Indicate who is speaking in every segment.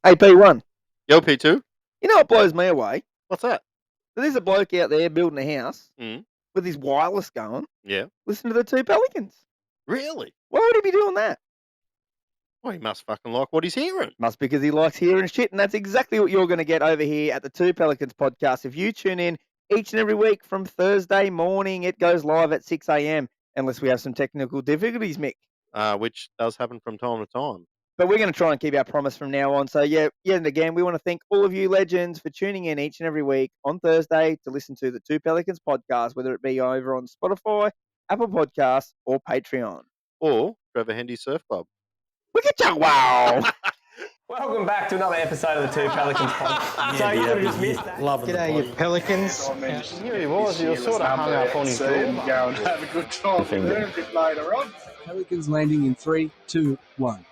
Speaker 1: AP1.
Speaker 2: Yo, P2.
Speaker 1: You know what blows me away?
Speaker 2: What's that?
Speaker 1: So there's a bloke out there building a house
Speaker 2: Mm.
Speaker 1: with his wireless going.
Speaker 2: Yeah.
Speaker 1: Listen to the two Pelicans.
Speaker 2: Really?
Speaker 1: Why would he be doing that?
Speaker 2: Well, he must fucking like what he's hearing.
Speaker 1: Must because he likes hearing shit, and that's exactly what you're going to get over here at the Two Pelicans podcast. If you tune in each and every week from Thursday morning, it goes live at 6 a.m. unless we have some technical difficulties, Mick.
Speaker 2: Which does happen from time to time.
Speaker 1: But we're going to try and keep our promise from now on. So, yeah, yet and again, we want to thank all of you legends for tuning in each and every week on Thursday to listen to the Two Pelicans podcast, whether it be over on Spotify, Apple Podcasts, or Patreon.
Speaker 2: Or Trevor Hendy Surf Club.
Speaker 1: Look at you, wow.
Speaker 3: Welcome back to another episode of the Two Pelicans podcast. So you would have just missed that.
Speaker 4: Loving
Speaker 5: G'day, you Pelicans.
Speaker 3: Here he was. You were sort of hung up on his door.
Speaker 6: Go and have a good time with them a bit later on.
Speaker 5: Pelicans landing in 3, 2, 1.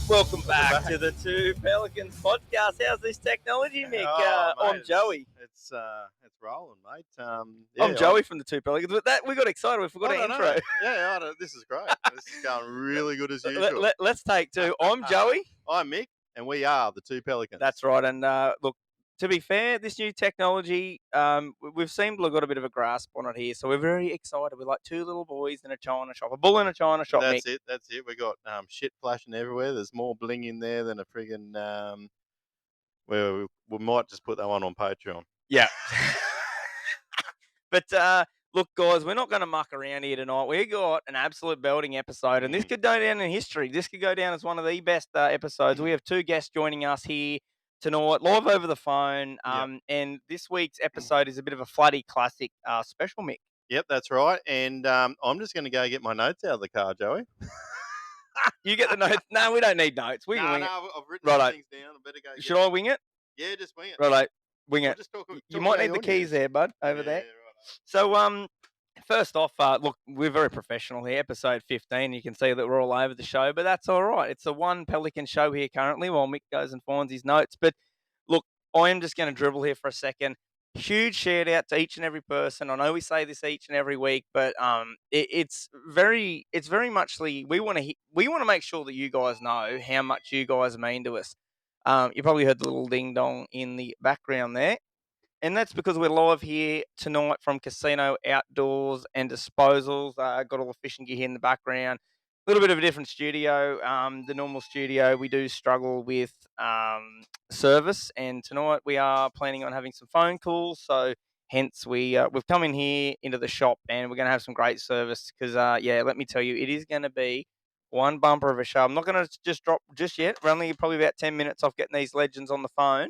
Speaker 1: Welcome back to the Two Pelicans podcast. How's this technology, Mick?
Speaker 2: Oh, mate,
Speaker 1: I'm Joey.
Speaker 2: It's rolling, mate.
Speaker 1: I'm Joey from the Two Pelicans. But that we got excited. We forgot our intro.
Speaker 2: This is great. This is going really good as usual.
Speaker 1: Let's take two. I'm Joey.
Speaker 2: I'm Mick, and we are the Two Pelicans.
Speaker 1: That's right. And look, to be fair, this new technology, we've seemed to have got a bit of a grasp on it here. So we're very excited. We're like two little boys in a china shop, a bull in a china shop.
Speaker 2: That's
Speaker 1: Mick.
Speaker 2: it. That's it. We got shit flashing everywhere. There's more bling in there than a friggin' well, we might just put that one on Patreon.
Speaker 1: Yeah. But look, guys, we're not going to muck around here tonight. We got an absolute belting episode, and this could go down in history. This could go down as one of the best episodes. We have two guests joining us here tonight, live over the phone. And this week's episode is a bit of a Floody classic special, Mick.
Speaker 2: Yep, that's right. And I'm just going to go get my notes out of the car, Joey.
Speaker 1: You get the notes. No, we don't need notes. We can wing it.
Speaker 2: I've written
Speaker 1: Righto.
Speaker 2: things down. I better go.
Speaker 1: Should I wing it?
Speaker 2: Yeah, just wing it.
Speaker 1: Righto. Wing
Speaker 2: I'll
Speaker 1: it.
Speaker 2: just talk
Speaker 1: You might
Speaker 2: about
Speaker 1: need the
Speaker 2: your
Speaker 1: keys
Speaker 2: news.
Speaker 1: there, bud, over there.
Speaker 2: Right.
Speaker 1: So, first off, look, we're very professional here. Episode 15, you can see that we're all over the show, but that's all right. It's a one Pelican show here currently while Mick goes and finds his notes. But look, I am just going to dribble here for a second. Huge shout out to each and every person. I know we say this each and every week, but it's very much we want to make sure that you guys know how much you guys mean to us. You probably heard the little ding dong in the background there. And that's because we're live here tonight from Casino Outdoors and Disposals. Got all the fishing gear here in the background. A little bit of a different studio. The normal studio, we do struggle with service. And tonight we are planning on having some phone calls. So hence we've come in here into the shop and we're going to have some great service. Because, let me tell you, it is going to be one bumper of a show. I'm not going to just drop just yet. We're only probably about 10 minutes off getting these legends on the phone.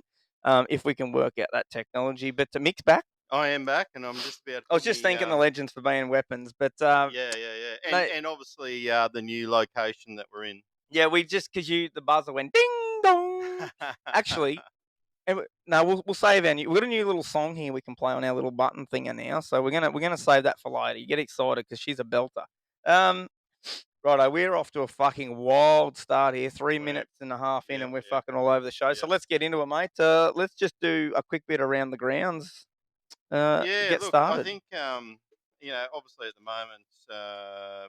Speaker 1: If we can work out that technology. But to Mick's back.
Speaker 2: I am back, and I'm just about to
Speaker 1: I was just thanking the legends for being weapons. But
Speaker 2: And obviously the new location that we're in.
Speaker 1: Yeah, we just, because the buzzer went ding dong. Actually, we'll save our we've got a new little song here we can play on our little button thinger now. So we're gonna save that for later. You get excited because she's a belter. Righto, we're off to a fucking wild start here. 3 minutes and a half in, and we're fucking all over the show. So let's get into it, mate. Let's just do a quick bit around the grounds. Get started.
Speaker 2: I think obviously at the moment, I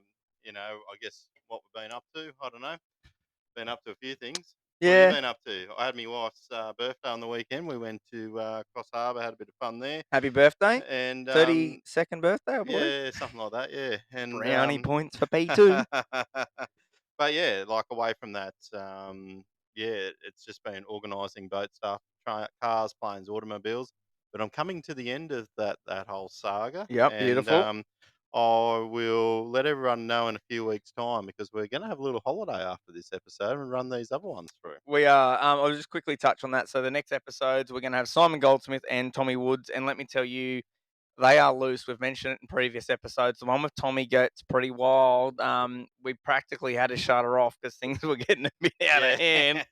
Speaker 2: guess what we've been up to. I don't know. Been up to a few things.
Speaker 1: Yeah.
Speaker 2: What have you been up to? I had my wife's birthday on the weekend. We went to Cross Harbour, had a bit of fun there.
Speaker 1: Happy birthday.
Speaker 2: And
Speaker 1: 32nd birthday, I believe.
Speaker 2: Yeah, something like that, yeah. And
Speaker 1: brownie points for P2.
Speaker 2: But yeah, like away from that, it's just been organising boat stuff, cars, planes, automobiles. But I'm coming to the end of that whole saga.
Speaker 1: Yep, beautiful.
Speaker 2: I will let everyone know in a few weeks' time because we're going to have a little holiday after this episode and run these other ones through.
Speaker 1: We are. I'll just quickly touch on that. So the next episodes, we're going to have Simon Goldsmith and Tommy Woods. And let me tell you, they are loose. We've mentioned it in previous episodes. The one with Tommy gets pretty wild. We practically had to shut her off because things were getting a bit out of hand.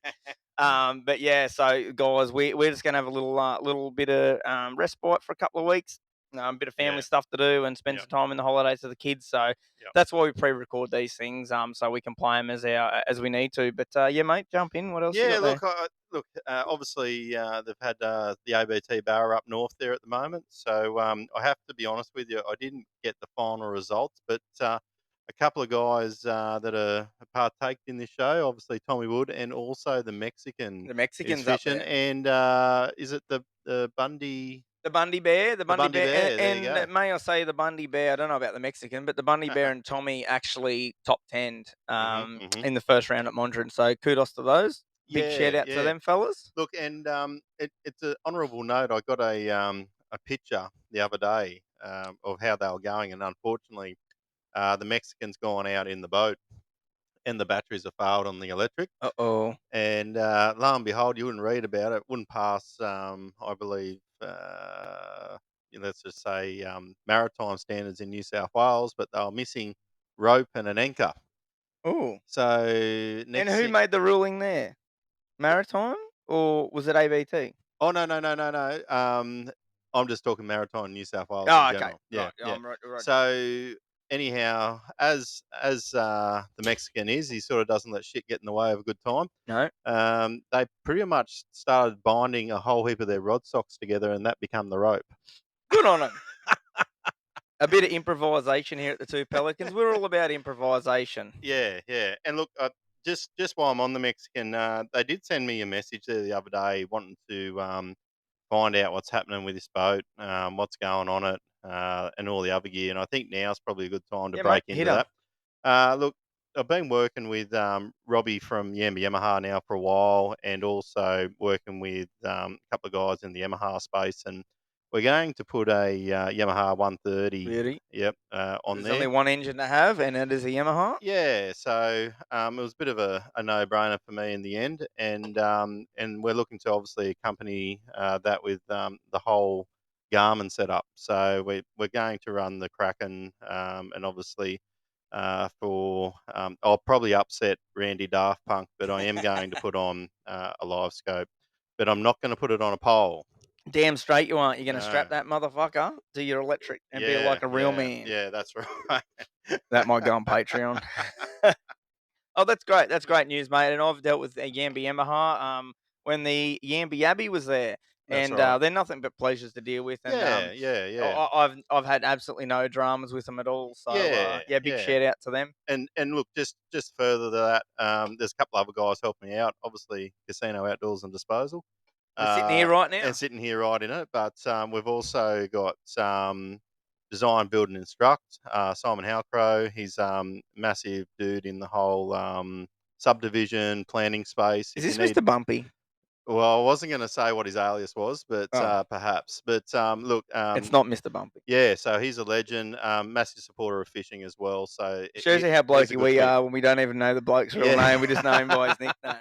Speaker 1: But yeah, so guys, we're just going to have a little bit of respite for a couple of weeks. A bit of family stuff to do and spend some time in the holidays with the kids. So that's why we pre-record these things, so we can play them as we need to. But mate, jump in. What else?
Speaker 2: Yeah,
Speaker 1: you got
Speaker 2: look. Obviously they've had the ABT Barra up north there at the moment. So I have to be honest with you, I didn't get the final results, but a couple of guys that are partaked in this show. Obviously, Tommy Wood, and also the Mexican
Speaker 1: The
Speaker 2: is
Speaker 1: Mexicans up
Speaker 2: fishing.
Speaker 1: there.
Speaker 2: And is it the Bundy?
Speaker 1: The Bundy Bear,
Speaker 2: The Bundy Bear, there you go.
Speaker 1: and may I say the Bundy Bear? I don't know about the Mexican, but the Bundy Bear and Tommy actually top 10
Speaker 2: Mhm.
Speaker 1: in the first round at Mondrian. So kudos to those. Big shout
Speaker 2: Yeah,
Speaker 1: out to
Speaker 2: yeah.
Speaker 1: them fellas.
Speaker 2: Look, and it's an honourable note. I got a picture the other day of how they were going, and unfortunately, the Mexicans gone out in the boat, and the batteries have failed on the electric.
Speaker 1: Uh-oh.
Speaker 2: And lo and behold, you wouldn't read about it. Wouldn't pass, I believe, let's just say maritime standards in New South Wales, but they were missing rope and an anchor.
Speaker 1: Ooh.
Speaker 2: So
Speaker 1: And
Speaker 2: next
Speaker 1: who
Speaker 2: thing,
Speaker 1: made the ruling there? Maritime or was it ABT?
Speaker 2: oh no. I'm just talking maritime New South Wales in
Speaker 1: Oh, okay.
Speaker 2: general. Yeah,
Speaker 1: Right.
Speaker 2: yeah.
Speaker 1: I'm right.
Speaker 2: So anyhow, as the Mexican is, he sort of doesn't let shit get in the way of a good time.
Speaker 1: No.
Speaker 2: They pretty much started binding a whole heap of their rod socks together, and that became the rope.
Speaker 1: Good on them. A bit of improvisation here at the Two Pelicans. We're all about improvisation.
Speaker 2: Yeah, yeah. And look, just while I'm on the Mexican, they did send me a message there the other day wanting to find out what's happening with this boat, what's going on it, and all the other gear. And I think now's probably a good time to
Speaker 1: Yeah,
Speaker 2: break
Speaker 1: mate.
Speaker 2: into
Speaker 1: Hit 'em.
Speaker 2: that. Look, I've been working with Robbie from Yamaha now for a while, and also working with a couple of guys in the Yamaha space. And we're going to put a Yamaha 130,
Speaker 1: Really?
Speaker 2: yep, on
Speaker 1: There's
Speaker 2: there.
Speaker 1: only one engine to have, and it is a Yamaha.
Speaker 2: Yeah, so it was a bit of a no-brainer for me in the end, and we're looking to obviously accompany that with the whole Garmin setup. So we're going to run the Kraken, and obviously I'll probably upset Randy Daft Punk, but I am going to put on a live scope, but I'm not going to put it on a pole.
Speaker 1: Damn straight you aren't. You're going to
Speaker 2: No.
Speaker 1: strap that motherfucker to your electric and be
Speaker 2: Yeah,
Speaker 1: like a real
Speaker 2: yeah,
Speaker 1: man.
Speaker 2: yeah, that's right.
Speaker 1: That might go on Patreon. Oh, that's great. That's great news, mate. And I've dealt with a Yambi Yamaha when the Yambi Yabby was there,
Speaker 2: That's
Speaker 1: and
Speaker 2: right.
Speaker 1: they're nothing but pleasures to deal with. And
Speaker 2: Yeah.
Speaker 1: I've had absolutely no dramas with them at all. So
Speaker 2: Yeah,
Speaker 1: big
Speaker 2: yeah.
Speaker 1: shout out to them.
Speaker 2: And look, just further to that, there's a couple other guys helping me out. Obviously, Casino Outdoors and Disposal,
Speaker 1: They're sitting here right now.
Speaker 2: and sitting here right in it. But we've also got Design, Build, and Instruct. Simon Halcrow, he's massive dude in the whole subdivision planning space.
Speaker 1: Is
Speaker 2: If you
Speaker 1: this
Speaker 2: need,
Speaker 1: Mr. Bumpy?
Speaker 2: well, I wasn't going to say what his alias was, but
Speaker 1: Oh,
Speaker 2: perhaps. But look,
Speaker 1: it's not Mr. Bumpy.
Speaker 2: yeah, so he's a legend, massive supporter of fishing as well. So
Speaker 1: Shows you how
Speaker 2: he's a
Speaker 1: blokey
Speaker 2: good
Speaker 1: we
Speaker 2: fit.
Speaker 1: are when we don't even know the bloke's real name. We just know him by his nickname.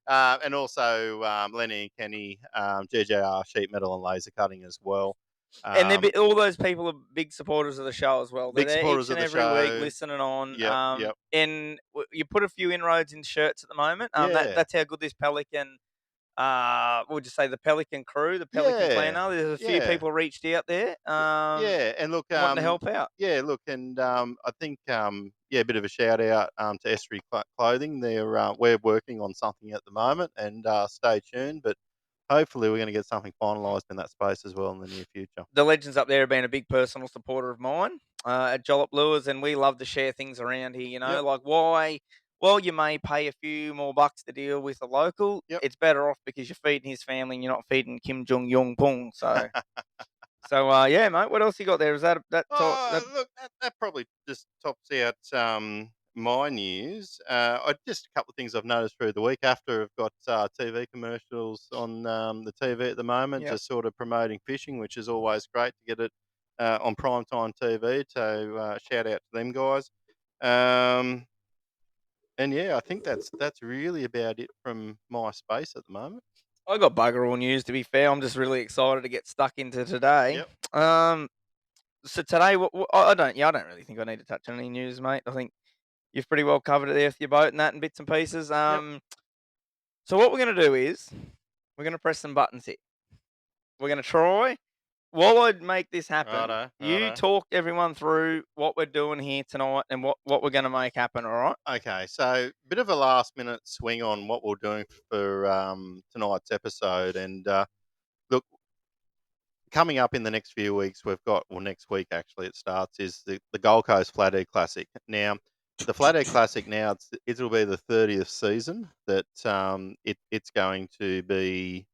Speaker 2: And also Lenny and Kenny, GJR Sheet Metal and Laser Cutting as well.
Speaker 1: And all those people are big supporters of the show as well. They're
Speaker 2: Big
Speaker 1: there each
Speaker 2: supporters of
Speaker 1: and
Speaker 2: the
Speaker 1: every week
Speaker 2: show.
Speaker 1: listening on.
Speaker 2: Yep.
Speaker 1: And you put a few inroads in shirts at the moment.
Speaker 2: Yeah.
Speaker 1: That's how good this Pelican, we'll just say the Pelican crew, the Pelican clan are. There's a few people reached out there
Speaker 2: Yeah, and look,
Speaker 1: wanting to help out.
Speaker 2: yeah, look, and I think, yeah, a bit of a shout out to Estuary Clothing. We're working on something at the moment, and stay tuned. But hopefully, we're going to get something finalised in that space as well in the near future.
Speaker 1: The legends up there have been a big personal supporter of mine at Jollop Lures, and we love to share things around here.
Speaker 2: Yep.
Speaker 1: Like why? Well, you may pay a few more bucks to deal with a local.
Speaker 2: Yep.
Speaker 1: It's better off because you're feeding his family and you're not feeding Kim Jong Yong Pung. So, yeah, mate. What else you got there? Is that
Speaker 2: Oh, look, that probably just tops out my news. Just a couple of things I've noticed through the week after I've got TV commercials on the TV at the moment,
Speaker 1: Yep.
Speaker 2: just sort of promoting fishing, which is always great to get it on primetime TV. So shout out to them guys. And yeah, I think that's really about it from my space at the moment.
Speaker 1: I got bugger all news. To be fair, I'm just really excited to get stuck into today.
Speaker 2: Yep.
Speaker 1: So today, I don't really think I need to touch on any news, mate. I think you've pretty well covered it there with your boat and that and bits and pieces. So what we're going to do is we're going to press some buttons here. We're going to try. While I make this happen, you talk everyone through what we're doing here tonight and what we're going to make happen, all right?
Speaker 2: Okay, so bit of a last minute swing on what we're doing for tonight's episode. And look, coming up in the next few weeks, we've got, well, next week actually it starts, is the Gold Coast Flathead Classic. Now, the Flathead Classic now, it'll be the 30th season that it's going to be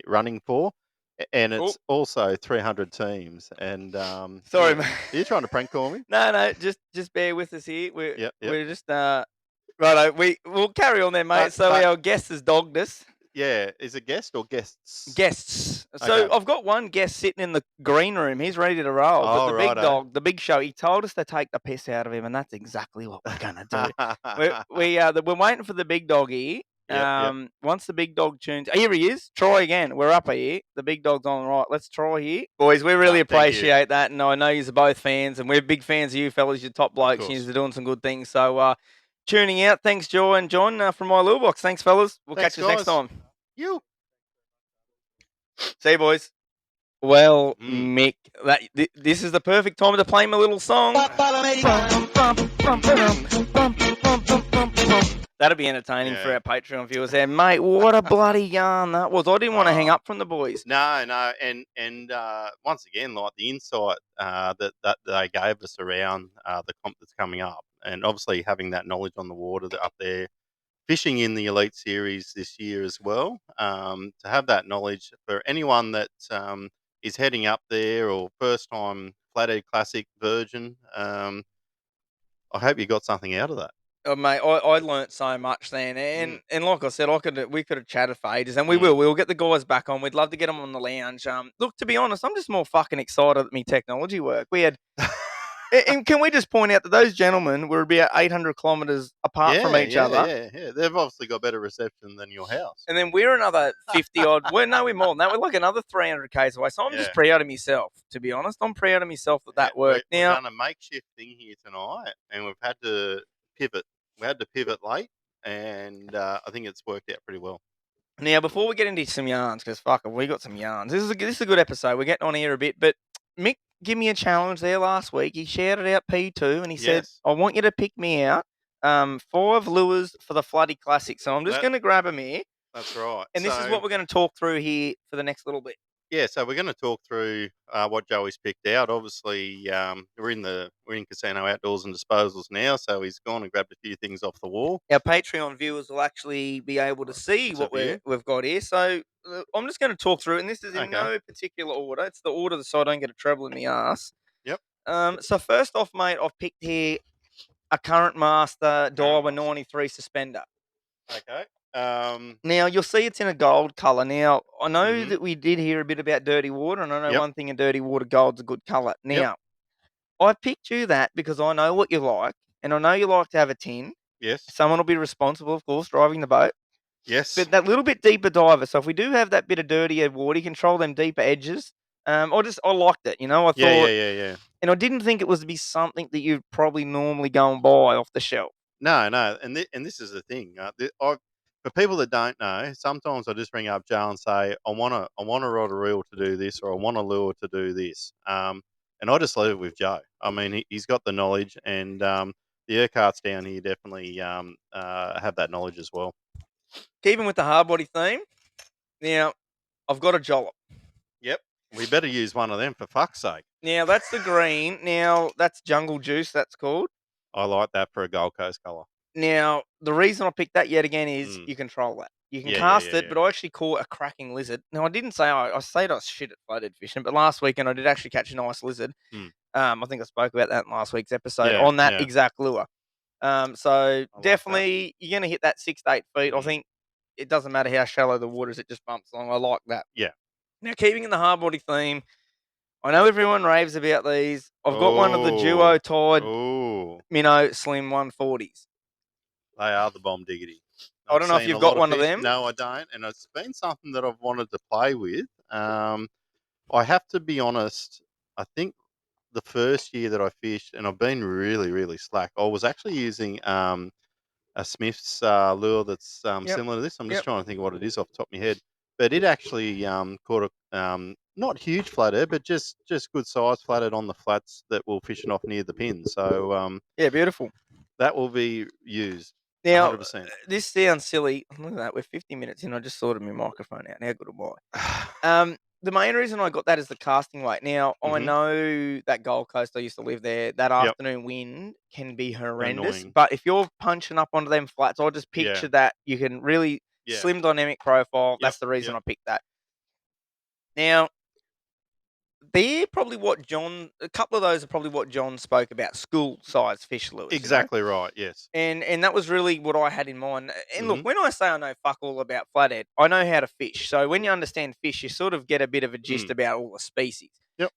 Speaker 2: running for, and
Speaker 1: Oh,
Speaker 2: it's also 300 teams. And
Speaker 1: sorry,
Speaker 2: yeah,
Speaker 1: mate.
Speaker 2: are you trying to prank call me?
Speaker 1: No, just bear with us here.
Speaker 2: Yep.
Speaker 1: We're just righto. We'll carry on there, mate. So
Speaker 2: But
Speaker 1: our guest has dogged us.
Speaker 2: yeah, is it guest or guests?
Speaker 1: Guests. So
Speaker 2: Okay.
Speaker 1: I've got one guest sitting in the green room. He's ready to roll. But
Speaker 2: Oh,
Speaker 1: the big
Speaker 2: righto.
Speaker 1: dog, the big show, he told us to take the piss out of him, and that's exactly what we're gonna do. We're waiting for the big dog here.
Speaker 2: Yep.
Speaker 1: Once the big dog tunes, here he is. Try again. We're up here. The big dog's on right. Let's try here, boys. We really
Speaker 2: Thank you.
Speaker 1: appreciate that, and I know you're both fans, and we're big fans of you fellas. You're top blokes.
Speaker 2: course.
Speaker 1: You're doing some good things. So tuning out. Thanks, Joe and John from my Lure Box. Thanks, fellas. We'll
Speaker 2: Thanks,
Speaker 1: catch you next
Speaker 2: guys.
Speaker 1: time.
Speaker 2: You.
Speaker 1: See you, boys. Well,
Speaker 2: Mm.
Speaker 1: Mick, this is the perfect time to play my little song. That'll be entertaining for
Speaker 2: Yeah.
Speaker 1: our Patreon viewers there. Mate, what a bloody yarn that was. I didn't want to hang up from the boys.
Speaker 2: No, and once again, like the insight that they gave us around the comp that's coming up, and obviously having that knowledge on the water up there, fishing in the Elite Series this year as well. To have that knowledge for anyone that is heading up there or first time Flathead Classic Virgin, I hope you got something out of that.
Speaker 1: Oh, mate, I learnt so much then, and like I said, we could have chatted for ages, and we will. We'll get the guys back on. We'd love to get them on the lounge. Look, to be honest, I'm just more fucking excited at me technology work. We had, and can we just point out that those gentlemen were about 800 kilometres apart from each other?
Speaker 2: Yeah. They've obviously got better reception than your house.
Speaker 1: And then we're another 50 odd. We're more than that. We're like another 300 k's away. So I'm just proud of myself, to be honest. I'm proud of myself that worked.
Speaker 2: We've
Speaker 1: Now,
Speaker 2: done a makeshift thing here tonight, and we've had to pivot. We had to pivot late, and I think it's worked out pretty well.
Speaker 1: Now, before we get into some yarns, because fuck it, we got some yarns. This is a good episode. We're getting on here a bit, but Mick gave me a challenge there last week. He shouted out P2, and he said, "I want you to pick me out 5 lures for the Floody Classic." So I'm just going to grab them here.
Speaker 2: That's right.
Speaker 1: And this is what we're going to talk through here for the next little bit.
Speaker 2: Yeah, so we're going to talk through what Joey's picked out. Obviously, we're in Casino Outdoors and Disposals now, so he's gone and grabbed a few things off the wall.
Speaker 1: Our Patreon viewers will actually be able to see what we've got here. So I'm just going to talk through it, and this is in no particular order. It's the order so I don't get a treble in the ass.
Speaker 2: Yep.
Speaker 1: So first off, mate, I've picked here a Current Master Daiwa 93 suspender.
Speaker 2: Okay.
Speaker 1: Now, you'll see it's in a gold colour. Now, I know that we did hear a bit about dirty water, and I know one thing in dirty water, gold's a good colour. Now, I picked you that because I know what you like, and I know you like to have a tin.
Speaker 2: Yes.
Speaker 1: Someone will be responsible, of course, driving the boat.
Speaker 2: Yes.
Speaker 1: But that little bit deeper diver, so if we do have that bit of dirtier water, you control them deeper edges. I liked it, I thought...
Speaker 2: Yeah.
Speaker 1: And I didn't think it was to be something that you'd probably normally go and buy off the shelf.
Speaker 2: No, and this is the thing. For people that don't know, sometimes I just ring up Joe and say, I want a rod or reel to do this, or I want a lure to do this. And I just leave it with Joe. I mean, he's got the knowledge, and the Urquharts down here definitely have that knowledge as well.
Speaker 1: Keeping with the hard body theme, now I've got a jollop.
Speaker 2: Yep. We better use one of them for fuck's sake.
Speaker 1: Now that's the green. Now that's Jungle Juice. That's called.
Speaker 2: I like that for a Gold Coast colour.
Speaker 1: Now the reason I picked that yet again is you control that. You can cast it, but I actually caught a cracking lizard. Now I didn't say I said I was shit at floated fishing, but last weekend I did actually catch a nice lizard. I think I spoke about that in last week's episode on that exact lure. So definitely you're going to hit that 6 to 8 feet. I think it doesn't matter how shallow the water is; it just bumps along. I like that.
Speaker 2: Yeah.
Speaker 1: Now keeping in the hard body theme, I know everyone raves about these. I've got one of the Duo Tide, Slim 140s.
Speaker 2: They are the bomb diggity.
Speaker 1: I don't know if you've got one of them.
Speaker 2: No, I don't. And it's been something that I've wanted to play with. I have to be honest, I think the first year that I fished, and I've been really, really slack, I was actually using a Smith's lure that's similar to this. I'm just trying to think of what it is off the top of my head. But it actually caught a not huge flathead, but just good size flathead on the flats that will fishing off near the pin. So
Speaker 1: beautiful.
Speaker 2: That will be used.
Speaker 1: Now,
Speaker 2: 100%.
Speaker 1: this sounds silly. Look at that. We're 50 minutes in. I just sorted my microphone out. How good am I? The main reason I got that is the casting weight. Now, I
Speaker 2: Mhm.
Speaker 1: know that Gold Coast, I used to live there, that
Speaker 2: Yep.
Speaker 1: afternoon wind can be horrendous.
Speaker 2: Annoying.
Speaker 1: But if you're punching up onto them flats, I just picture that you can really
Speaker 2: Yeah.
Speaker 1: slim dynamic profile.
Speaker 2: Yep,
Speaker 1: That's the reason
Speaker 2: yep.
Speaker 1: I picked that. Now, they're probably a couple of those are probably what John spoke about, school-sized fish lures.
Speaker 2: Exactly right, yes.
Speaker 1: And that was really what I had in mind. And look,
Speaker 2: Mhm.
Speaker 1: when I say I know fuck all about flathead, I know how to fish. So when you understand fish, you sort of get a bit of a gist about all the species.
Speaker 2: Yep.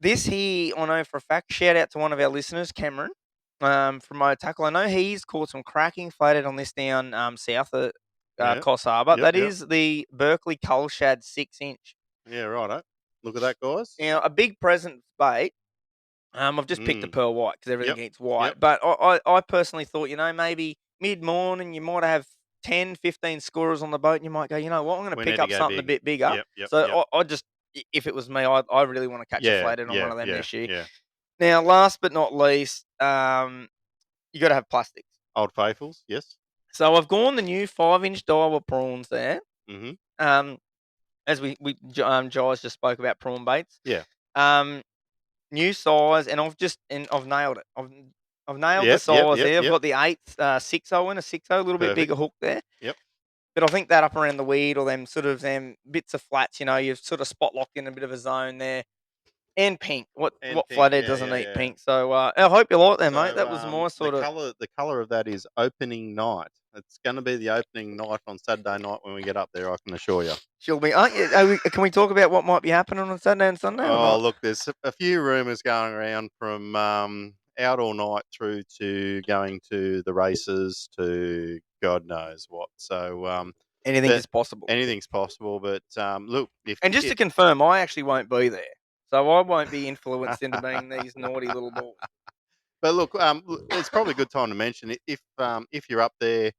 Speaker 1: This here, I know for a fact, shout out to one of our listeners, Cameron, from Motor Tackle. I know he's caught some cracking flathead on this down south of Coss Harbour. That
Speaker 2: Yep.
Speaker 1: is the Berkeley Cull Shad 6-inch.
Speaker 2: Yeah, righto. Look at that, guys.
Speaker 1: Now, a big present bait. I've just picked a pearl white because everything eats white.
Speaker 2: Yep.
Speaker 1: But I personally thought, maybe mid-morning you might have 10, 15 scorers on the boat and you might go, you know what, I'm going to
Speaker 2: We
Speaker 1: pick
Speaker 2: need to
Speaker 1: up
Speaker 2: go
Speaker 1: something a
Speaker 2: big.
Speaker 1: bit bigger.
Speaker 2: Yep.
Speaker 1: So I just, if it was me, I really want to catch a flathead on one of them this year.
Speaker 2: Yeah.
Speaker 1: Now, last but not least, you got to have plastics.
Speaker 2: Old Faithfuls, yes.
Speaker 1: So I've gone the new 5-inch Daiwa prawns there.
Speaker 2: Mhm.
Speaker 1: As Giles just spoke about prawn baits.
Speaker 2: Yeah.
Speaker 1: New size, and I've nailed it. I've nailed the
Speaker 2: Yep,
Speaker 1: size there. I've
Speaker 2: yep.
Speaker 1: got the 8th 6.0 in a 6.0, a little bit
Speaker 2: Perfect.
Speaker 1: bigger hook there.
Speaker 2: Yep.
Speaker 1: But I think that up around the weed or them bits of flats, you've sort of spot locked in a bit of a zone there. And pink. What
Speaker 2: And pink,
Speaker 1: flathead
Speaker 2: yeah,
Speaker 1: doesn't
Speaker 2: yeah,
Speaker 1: eat
Speaker 2: yeah.
Speaker 1: pink? So I hope you like them, mate.
Speaker 2: So
Speaker 1: That was my sort of.
Speaker 2: the colour of that is opening night. It's going to be the opening night on Saturday night when we get up there, I can assure you.
Speaker 1: She'll be. Can we talk about what might be happening on Saturday and Sunday? Or
Speaker 2: Oh,
Speaker 1: not?
Speaker 2: look, there's a few rumours going around from out all night through to going to the races to God knows what. So
Speaker 1: Anything is possible.
Speaker 2: anything's possible. But look,
Speaker 1: And just to confirm, I actually won't be there, so I won't be influenced into being these naughty little boys.
Speaker 2: But look, it's probably a good time to mention if you're up there,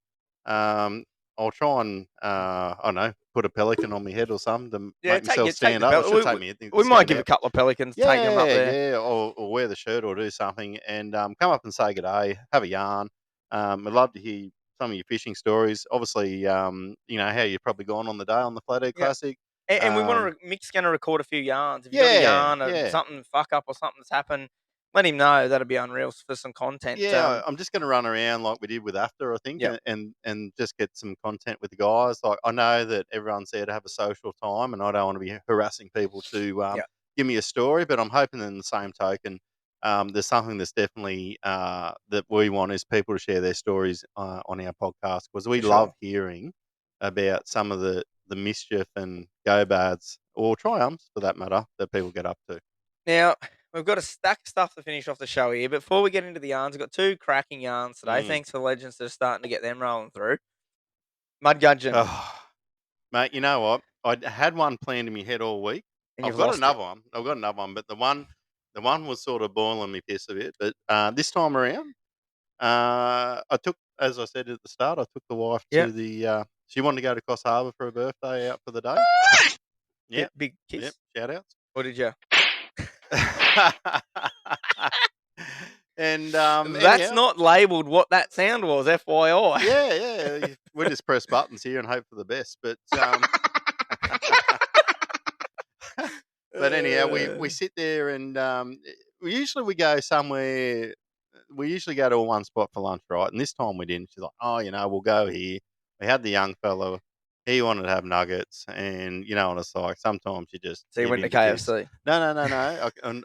Speaker 2: I'll try and I don't know, put a pelican on my head or something to make myself stand up. It should take me a thing to
Speaker 1: We might
Speaker 2: stand
Speaker 1: give
Speaker 2: up.
Speaker 1: a couple of pelicans, take them up there.
Speaker 2: Yeah, or wear the shirt or do something and come up and say good day, have a yarn. I'd love to hear some of your fishing stories. Obviously, how you've probably gone on the day on the Flathead
Speaker 1: Yeah.
Speaker 2: Classic.
Speaker 1: And we want to Mick's going to record a few yarns. If you got a yarn or something fuck up or something's happened, let him know. That'd be unreal for some content.
Speaker 2: Yeah, I'm just going to run around like we did with After, I think, and just get some content with the guys. Like I know that everyone's there to have a social time, and I don't want to be harassing people to give me a story. But I'm hoping in the same token, there's something that's definitely that we want is people to share their stories on our podcast because we love hearing about some of the mischief and go bads or triumphs, for that matter, that people get up to.
Speaker 1: Now, we've got a stack of stuff to finish off the show here. Before we get into the yarns, we've got 2 cracking yarns today. Thanks for the legends that are starting to get them rolling through. Mud Gudgeon.
Speaker 2: Oh, mate, you know what? I had one planned in my head all week.
Speaker 1: And
Speaker 2: I've got another one, but the one was sort of boiling me piss a bit. But this time around, I took, as I said at the start, I took the wife to the. She wanted to go to Coss Harbour for her birthday out for the day. Yeah,
Speaker 1: big kiss.
Speaker 2: Yep, shout outs.
Speaker 1: Or did you?
Speaker 2: And
Speaker 1: that's not labelled what that sound was, FYI.
Speaker 2: Yeah. We just press buttons here and hope for the best. But but anyhow, we sit there and we go somewhere. We usually go to one spot for lunch, right? And this time we didn't. She's like, oh, we'll go here. We had the young fellow. He wanted to have nuggets, and you know what it's like. Sometimes you just.
Speaker 1: So you went to KFC?
Speaker 2: No. I'm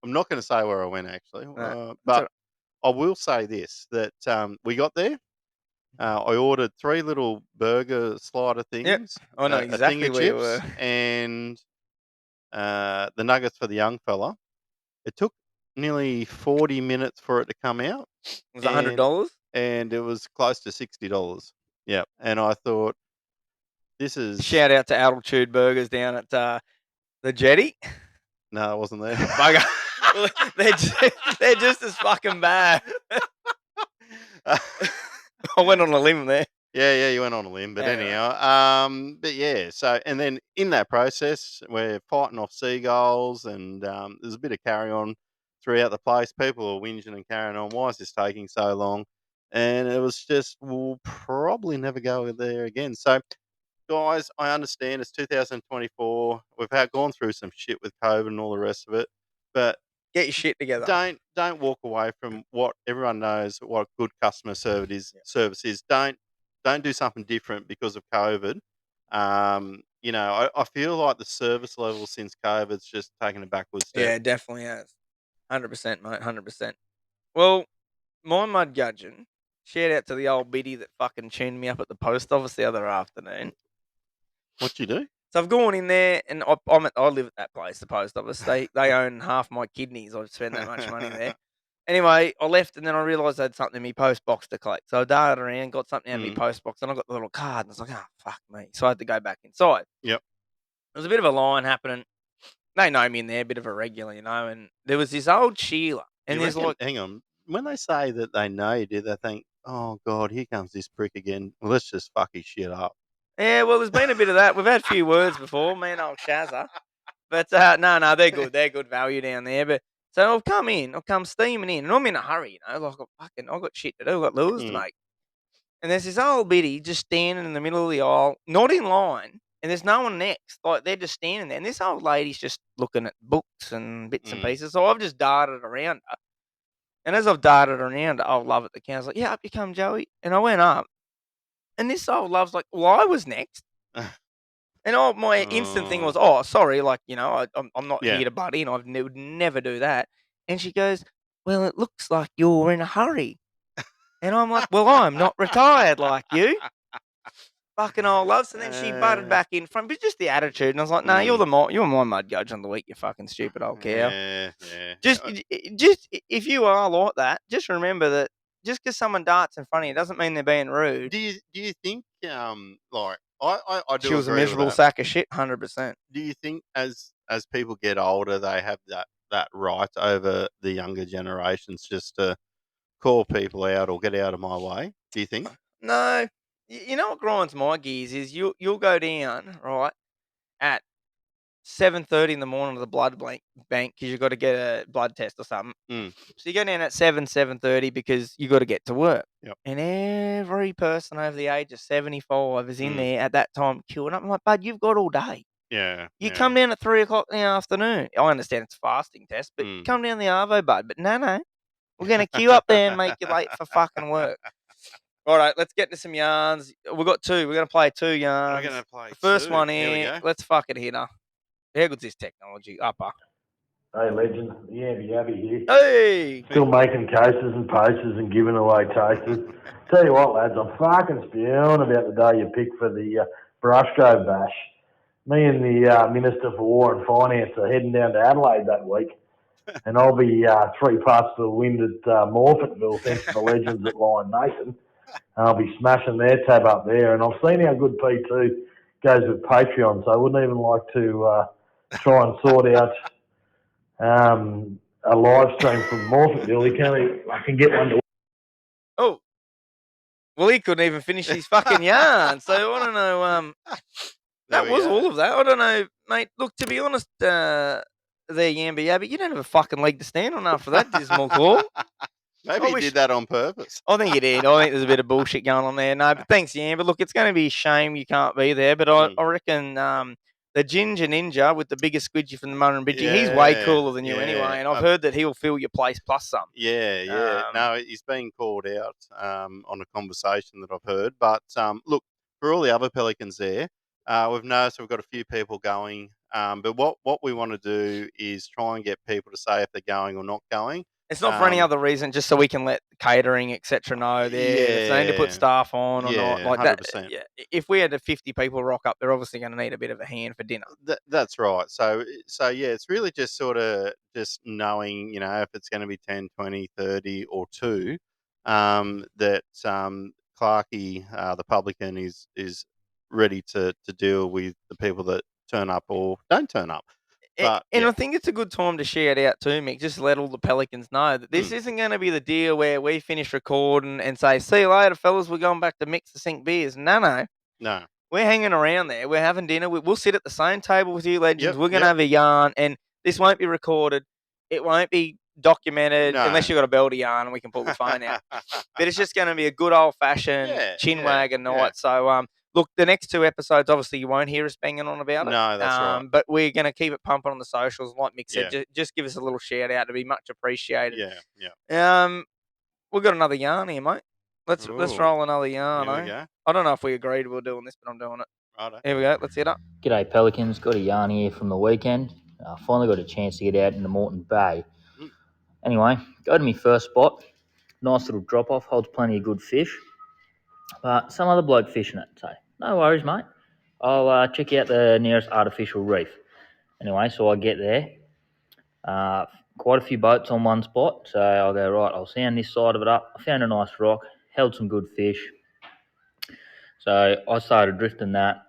Speaker 2: not going to say where I went actually,
Speaker 1: No,
Speaker 2: but I will say this: that we got there. I ordered 3 little burger slider things.
Speaker 1: Yep. I know exactly
Speaker 2: a thing of
Speaker 1: where
Speaker 2: chips,
Speaker 1: you were.
Speaker 2: and the nuggets for the young fella. It took nearly 40 minutes for it to come out.
Speaker 1: Was it $100?
Speaker 2: And it was close to $60. Yeah, and I thought, this is...
Speaker 1: Shout out to Altitude Burgers down at the Jetty.
Speaker 2: No, I wasn't there.
Speaker 1: Bugger. Well, they're just as fucking bad. I went on a limb there.
Speaker 2: Yeah, you went on a limb. But anyhow, but yeah, so, and then in that process, we're fighting off seagulls and there's a bit of carry on throughout the place. People are whinging and carrying on. Why is this taking so long? and it was just, we'll probably never go there again. So, guys, I understand it's 2024. We've gone through some shit with COVID and all the rest of it, but
Speaker 1: Get your shit together.
Speaker 2: don't walk away from what everyone knows what good customer service is. Don't do something different because of COVID. I feel like the service level since COVID's just taken a backward step.
Speaker 1: Yeah, it definitely has. 100%, mate. 100%. Well, my mud gudgeon. Shout out to the old biddy that fucking tuned me up at the post office the other afternoon.
Speaker 2: What'd you do?
Speaker 1: So I've gone in there, and I live at that place, the post office. They own half my kidneys. I've spent that much money there. Anyway, I left, and then I realised I had something in my post box to collect. So I darted around, got something out of my post box, and I got the little card, and I was like, oh, fuck me. So I had to go back inside.
Speaker 2: Yep.
Speaker 1: There was a bit of a line happening. They know me in there, a bit of a regular, and there was this old Sheila. And there's like,
Speaker 2: hang on. When they say that they know you, do they think, oh, God, here comes this prick again. Well, let's just fuck his shit up.
Speaker 1: yeah, well, there's been a bit of that. We've had a few words before, me and old Shazza. But no, they're good. They're good value down there. But so I've come steaming in, and I'm in a hurry, like I've got shit to do, I've got lures to make. And there's this old biddy just standing in the middle of the aisle, not in line, and there's no one next. Like they're just standing there, and this old lady's just looking at books and bits and pieces. So I've just darted around her, and as I've darted around her, old love at the counter, I was like, "Yeah, up you come, Joey." And I went up, and this old love's like, "Well, I was next." And my instant thing was, "Oh, sorry, I'm not here to butt in. I would never do that." And she goes, "Well, it looks like you're in a hurry." And I'm like, "Well, I'm not retired like you." Fucking old loves. And then she butted back in front, but just the attitude. And I was like, "No, you're my mud gudge on the week, you fucking stupid old cow."
Speaker 2: Yeah.
Speaker 1: Just if you are like that, just remember that just because someone darts in front of you doesn't mean they're being rude.
Speaker 2: Do you think like I do
Speaker 1: She was a
Speaker 2: agree with
Speaker 1: miserable
Speaker 2: that.
Speaker 1: sack of shit, 100%.
Speaker 2: Do you think as people get older they have that right over the younger generations just to call people out or get out of my way? Do you think?
Speaker 1: No. You know what grinds my gears is you'll go down, right, at 7:30 in the morning to the blood bank because you've got to get a blood test or something. So you go down at 7:30 because you got to get to work.
Speaker 2: Yep.
Speaker 1: And every person over the age of 75 is in there at that time queuing up. I'm like, bud, you've got all day.
Speaker 2: Yeah.
Speaker 1: You come down at 3 o'clock in the afternoon. I understand it's a fasting test, but come down the arvo, bud. But no. We're going to queue up there and make you late for fucking work. All right, let's get to some yarns. We've got two. We're going to play two yarns.
Speaker 2: We're going to play
Speaker 1: the first
Speaker 2: two.
Speaker 1: one
Speaker 2: Here we
Speaker 1: here.
Speaker 2: go.
Speaker 1: Let's fucking hit her. How good's this technology? Upper.
Speaker 4: Hey, legend. The Yabby here.
Speaker 1: Hey!
Speaker 4: Still making cases and posters and giving away tasters. Tell you what, lads, I'm fucking spewing about the day you picked for the Brushco Bash. Me and the Minister for War and Finance are heading down to Adelaide that week. And I'll be 3 parts to the wind at Morfettville, thanks to the legends at Lion Nathan. And I'll be smashing their tab up there. And I've seen how good P2 goes with Patreon, so I wouldn't even like to try and sort out a live stream from Morfettville. I can get one to...
Speaker 1: Oh. Well, he couldn't even finish his fucking yarn. So I don't know. That was all of that. I don't know, mate. Look, to be honest, there, Yamba, you don't have a fucking leg to stand on after that dismal call.
Speaker 2: Maybe he did that on purpose.
Speaker 1: I think he did. I think there's a bit of bullshit going on there. No, but thanks, Yamba. Look, it's going to be a shame you can't be there, but I reckon the Ginger Ninja with the biggest squidgy from the Murrumbidgee, he's way cooler than you anyway, and I've heard that he'll fill your place plus some.
Speaker 2: Yeah. No, he's been called out on a conversation that I've heard. But look, for all the other Pelicans there, we've noticed we've got a few people going. But what we want to do is try and get people to say if they're going or not going.
Speaker 1: It's not for any other reason, just so we can let catering, etc. know if they need to put staff on or not. Like 100%. That. Yeah. If we had 50 people rock up, they're obviously going to need a bit of a hand for dinner.
Speaker 2: That's right. So yeah, it's really just sort of just knowing, if it's going to be 10, 20, 30 or 2, that Clarkey, the publican, is ready to deal with the people that turn up or don't turn up. But,
Speaker 1: I think it's a good time to share it out too, Mick. Just let all the Pelicans know that this isn't going to be the deal where we finish recording and say, "See you later, fellas. We're going back to Mix the Sink beers." No. We're hanging around there. We're having dinner. We'll sit at the same table with you, legends. We're going to have a yarn, and this won't be recorded. It won't be documented,
Speaker 2: No.
Speaker 1: unless you've got a bell to yarn and we can pull the phone out. But it's just going to be a good old-fashioned chin wagon night. So, look, the next 2 episodes, obviously, you won't hear us banging on about it.
Speaker 2: No, that's right.
Speaker 1: But we're going to keep it pumping on the socials. Like Mick said,
Speaker 2: Yeah.
Speaker 1: just give us a little shout-out. It'd be much appreciated.
Speaker 2: Yeah.
Speaker 1: We've got another yarn here, mate. Let's roll another yarn,
Speaker 2: Here we go.
Speaker 1: I don't know if we agreed we were doing this, but I'm doing it.
Speaker 2: Righto.
Speaker 1: Here we go. Let's hit up.
Speaker 7: G'day Pelicans, got a yarn here from the weekend. Finally got a chance to get out into Moreton Bay. Anyway, go to my first spot. Nice little drop off, holds plenty of good fish. But some other bloke fishing it, so no worries, mate. I'll check out the nearest artificial reef. Anyway, so I get there. Quite a few boats on one spot, so I'll go, right, I'll sound this side of it up. I found a nice rock, held some good fish. So I started drifting that.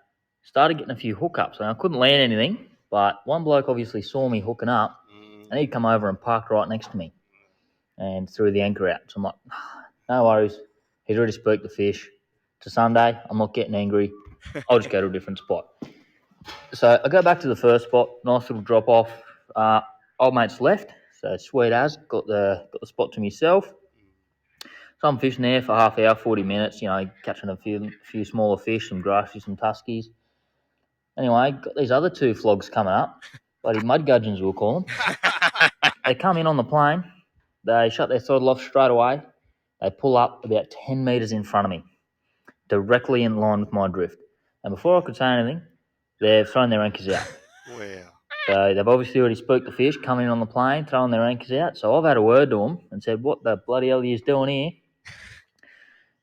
Speaker 7: Started getting a few hookups, and I couldn't land anything, but one bloke obviously saw me hooking up, and he'd come over and parked right next to me and threw the anchor out. So I'm like, no worries. He's already spooked the fish. It's a Sunday. I'm not getting angry. I'll just go to a different spot. So I go back to the first spot. Nice little drop off. Old mate's left, so sweet as. Got the spot to myself. So I'm fishing there for half hour, 40 minutes, catching a few smaller fish, some grassies, some tuskies. Anyway, got these other 2 flogs coming up. Bloody mud gudgeons, we'll call them. They come in on the plane. They shut their throttle off straight away. They pull up about 10 metres in front of me, directly in line with my drift. And before I could say anything, they've thrown their anchors out.
Speaker 2: Wow.
Speaker 7: So they've obviously already spooked the fish, coming in on the plane, throwing their anchors out. So I've had a word to them and said, what the bloody hell are you doing here?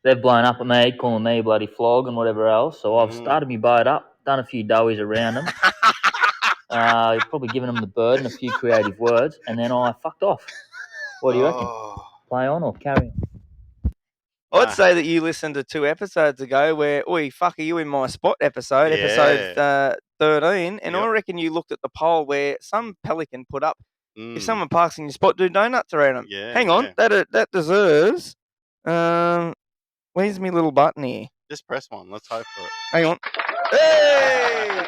Speaker 7: They've blown up at me, calling me bloody flog and whatever else. So I've started my boat up, done a few doughies around them, probably given them the bird and a few creative words, and then I fucked off. What do you reckon? Play on or carry on?
Speaker 1: I'd say that you listened to 2 episodes ago where, oi, fuck, are you in my spot episode 13, and I reckon you looked at the poll where some pelican put up, if someone parks in your spot, do donuts around them.
Speaker 2: Yeah,
Speaker 1: hang on, that deserves, where's my little button here?
Speaker 2: Just press one. Let's hope for it.
Speaker 1: Hang on. Hey!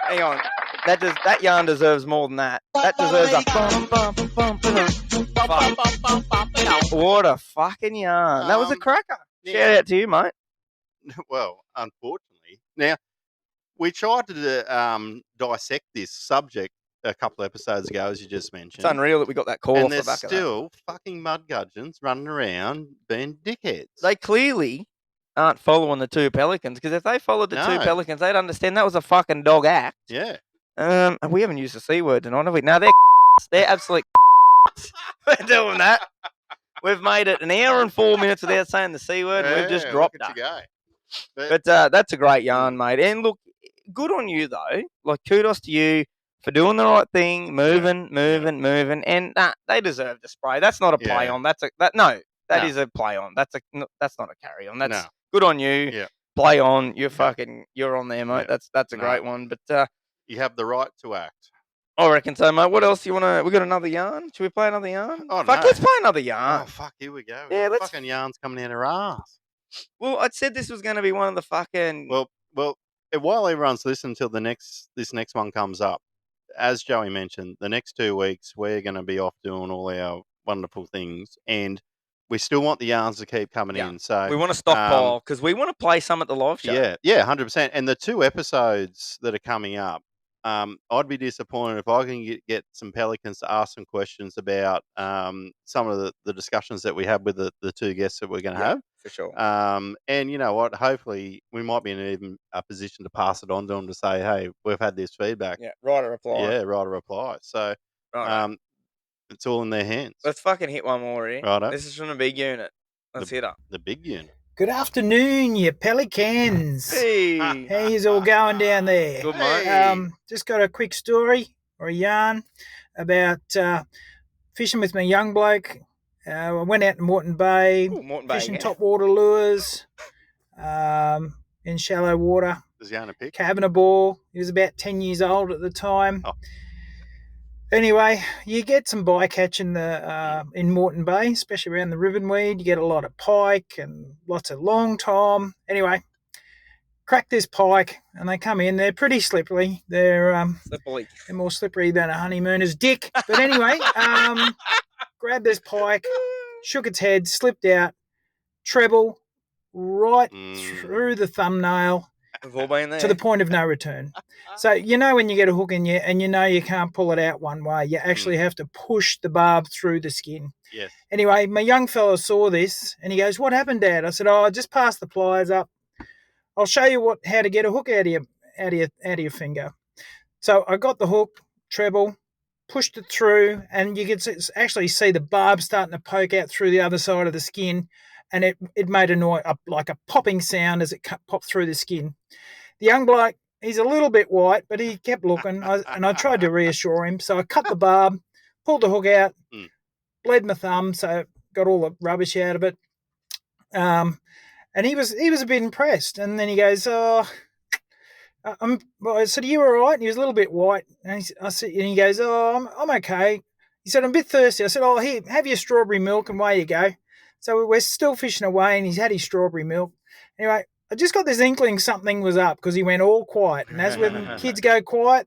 Speaker 1: Hang on. That yarn deserves more than that. That deserves a fuck. What a fucking yarn. That was a cracker. Shout out to you, mate.
Speaker 2: Well, unfortunately. Now, we tried to dissect this subject a couple of episodes ago, as you just mentioned.
Speaker 1: It's unreal that we got that call
Speaker 2: and
Speaker 1: off the back
Speaker 2: there's still fucking mud gudgeons running around being dickheads.
Speaker 1: They clearly aren't following the 2 pelicans, because if they followed the 2 pelicans, they'd understand that was a fucking dog act.
Speaker 2: Yeah.
Speaker 1: We haven't used the C word tonight, have we? No, they're absolute We're doing that. We've made it an hour and 4 minutes without saying the C word, and we've just dropped it. But that's a great yarn, mate. And look, good on you, though. Like, kudos to you for doing the right thing, moving. And they deserve the spray. That's not a play on. That is a play on. That's not a carry on. That's good on you.
Speaker 2: Yeah.
Speaker 1: Play on. You're on there, mate.
Speaker 2: Yeah.
Speaker 1: That's a great one. But
Speaker 2: you have the right to act.
Speaker 1: I reckon so, mate. What else do you want to... We got another yarn? Should we play another yarn?
Speaker 2: Oh,
Speaker 1: fuck,
Speaker 2: no.
Speaker 1: let's play another yarn.
Speaker 2: Oh, fuck, here we go.
Speaker 1: Yeah, let's...
Speaker 2: Fucking yarns coming out of our ass.
Speaker 1: Well, I said this was going to be one of the fucking...
Speaker 2: Well, while everyone's listening till this next one comes up, as Joey mentioned, the next 2 weeks, we're going to be off doing all our wonderful things, and we still want the yarns to keep coming in. So
Speaker 1: we want to stockpile, because we want to play some at the live show.
Speaker 2: Yeah, 100%. And the 2 episodes that are coming up, I'd be disappointed if I can get some pelicans to ask some questions about some of the discussions that we have with the 2 guests that we're going to have.
Speaker 1: For sure.
Speaker 2: And you know what? Hopefully, we might be in even a position to pass it on to them to say, hey, we've had this feedback.
Speaker 1: Yeah, write a reply.
Speaker 2: Yeah, write a reply. So it's all in their hands.
Speaker 1: Let's fucking hit one more here.
Speaker 2: Righto.
Speaker 1: This is from a big unit. Let's hit up.
Speaker 2: The big unit.
Speaker 8: Good afternoon, you pelicans.
Speaker 1: Hey.
Speaker 8: How's all going down there?
Speaker 1: Good, mate.
Speaker 8: Just got a quick story or a yarn about fishing with my young bloke. I went out in Moreton Bay, fishing topwater lures in shallow water.
Speaker 2: Does he own a pick?
Speaker 8: Having a ball. He was about 10 years old at the time.
Speaker 2: Oh.
Speaker 8: Anyway, you get some bycatch in Moreton Bay, especially around the Rivenweed. You get a lot of pike and lots of long tom. Anyway, crack this pike, and they come in. They're pretty slippery. They're more slippery than a honeymooner's dick. But anyway, grabbed this pike, shook its head, slipped out, treble, right through the thumbnail.
Speaker 1: We've all been there.
Speaker 8: To the point of no return. So you know when you get a hook in you and you know you can't pull it out one way, you actually have to push the barb through the skin.
Speaker 2: Yes.
Speaker 8: Anyway, my young fella saw this and he goes, "What happened, Dad?" I said, "Oh, I just passed the pliers up. I'll show you how to get a hook out of your finger." So I got the hook, treble, pushed it through, and you could actually see the barb starting to poke out through the other side of the skin, and it made a noise, like a popping sound as it popped through the skin. The young bloke, he's a little bit white, but he kept looking, and I tried to reassure him. So I cut the barb, pulled the hook out, bled my thumb, so got all the rubbish out of it. And he was a bit impressed. And then he goes, "Oh," I said, "Are you all right?" And he was a little bit white. And he goes, "Oh, I'm okay." He said, "I'm a bit thirsty." I said, "Oh, here, have your strawberry milk, and away you go." So we're still fishing away, and he's had his strawberry milk. Anyway, I just got this inkling something was up because he went all quiet. And as when kids go quiet,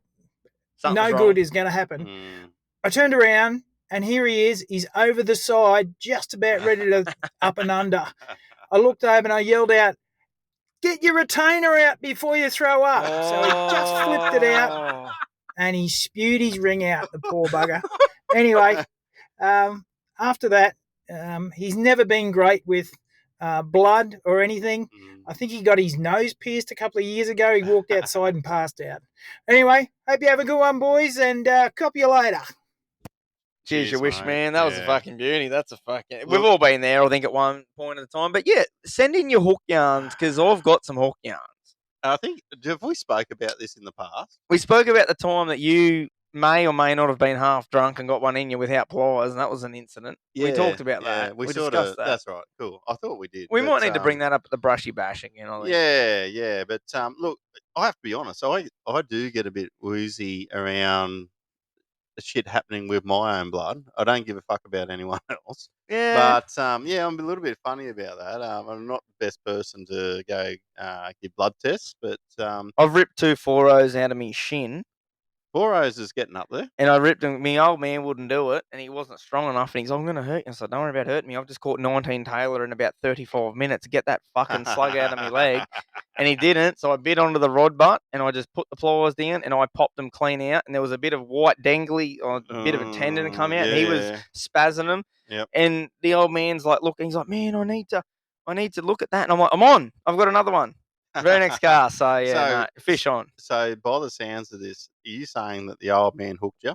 Speaker 8: no good is going to happen. I turned around, and here he is. He's over the side, just about ready to up and under. I looked over, and I yelled out, "Get your retainer out before you throw up." So he just flipped it out, and he spewed his ring out, the poor bugger. Anyway, after that, he's never been great with blood or anything. I think he got his nose pierced a couple of years ago. He walked outside and passed out. Anyway, hope you have a good one, boys, and copy you later.
Speaker 1: Cheers, your wish, man. That was a fucking beauty. That's a fucking... We've all been there, I think, at one point at a time. But, yeah, send in your hook yarns because I've got some hook yarns.
Speaker 2: I think, have we spoke about this in the past?
Speaker 1: We spoke about the time that you may or may not have been half drunk and got one in you without pliers, and that was an incident. We talked about that. We discussed that.
Speaker 2: That's right. Cool. I thought we did.
Speaker 1: We might need to bring that up at the brushy bashing, you know.
Speaker 2: Yeah. But, look, I have to be honest. I do get a bit woozy around the shit happening with my own blood. I don't give a fuck about anyone else.
Speaker 1: Yeah.
Speaker 2: But, I'm a little bit funny about that. I'm not the best person to go give blood tests, but...
Speaker 1: I've ripped 2 4-0s out of me shin.
Speaker 2: 4-0s is getting up there.
Speaker 1: And I ripped him. My old man wouldn't do it, and he wasn't strong enough, and he's like, "I'm going to hurt you." I said, "Don't worry about hurting me. I've just caught 19 Taylor in about 35 minutes to get that fucking slug out of my leg." And he didn't, so I bit onto the rod butt, and I just put the pliers down, and I popped them clean out, and there was a bit of white dangly, or a bit of a tendon to come out, and he was spazzing them.
Speaker 2: Yep.
Speaker 1: And the old man's like looking, he's like, "Man, I need to look at that." And I'm like, "I'm on. I've got another one." Very next car, so yeah, fish on.
Speaker 2: So by the sounds of this, are you saying that the old man hooked you?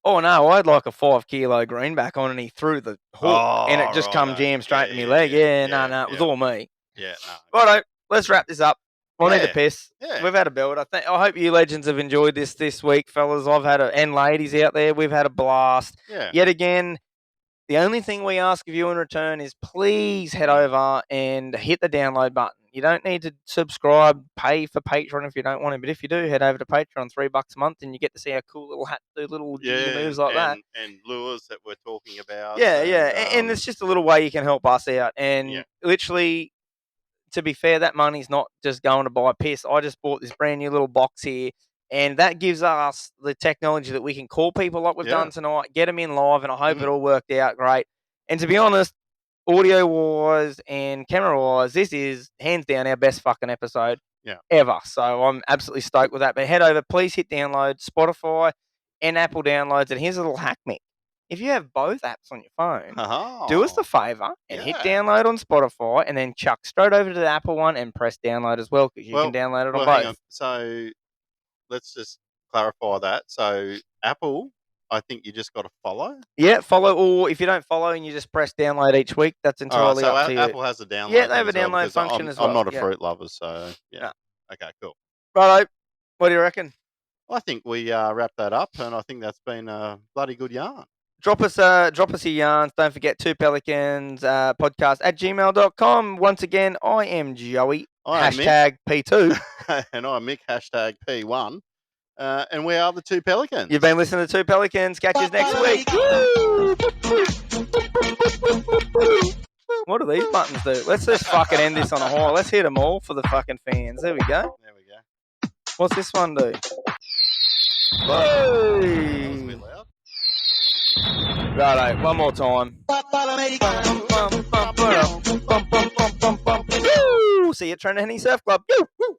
Speaker 1: Oh no, I had like a 5 kilo greenback on, and he threw the hook, and it just come jammed straight to my leg. No, it was all me.
Speaker 2: Yeah, no.
Speaker 1: Righto, let's wrap this up. I need to piss.
Speaker 2: Yeah.
Speaker 1: We've had a build. I hope you legends have enjoyed this week, fellas. And ladies out there, we've had a blast.
Speaker 2: Yeah.
Speaker 1: Yet again, the only thing we ask of you in return is please head over and hit the download button. You don't need to subscribe, pay for Patreon if you don't want to, but if you do, head over to Patreon, $3 a month, and you get to see our cool little hat do little moves like that.
Speaker 2: And lures that we're talking about.
Speaker 1: Yeah. And it's just a little way you can help us out. And literally, to be fair, that money's not just going to buy piss. I just bought this brand new little box here, and that gives us the technology that we can call people like we've done tonight, get them in live, and I hope it all worked out great. And to be honest, audio-wise and camera-wise, this is hands down our best fucking episode ever. So I'm absolutely stoked with that. But head over, please hit download, Spotify and Apple downloads. And here's a little hack, Mick. If you have both apps on your phone, do us the favour and hit download on Spotify, and then chuck straight over to the Apple one and press download as well, because you can download it on both.
Speaker 2: Hang on. So let's just clarify that. So Apple, I think you just got to follow.
Speaker 1: Yeah, follow, or if you don't follow and you just press download each week, that's entirely up to you.
Speaker 2: Apple has a download.
Speaker 1: Yeah, they have a download function as well.
Speaker 2: I'm not a fruit lover, so yeah. Okay, cool.
Speaker 1: Righto. What do you reckon?
Speaker 2: I think we wrap that up, and I think that's been a bloody good yarn.
Speaker 1: Drop us your yarns. Don't forget, 2 Pelicans podcast at gmail.com. Once again, I am Joey. Hashtag P2.
Speaker 2: And I'm Mick. Hashtag P1. And we are the 2 Pelicans.
Speaker 1: You've been listening to 2 Pelicans. Catch us next week. What do these buttons do? Let's just fucking end this on a high. Let's hit them all for the fucking fans. There we go. What's this one do? Hey!
Speaker 2: That was a bit loud.
Speaker 1: Righto, one more time. Woo! See you at Trent Henny Surf Club. Woo!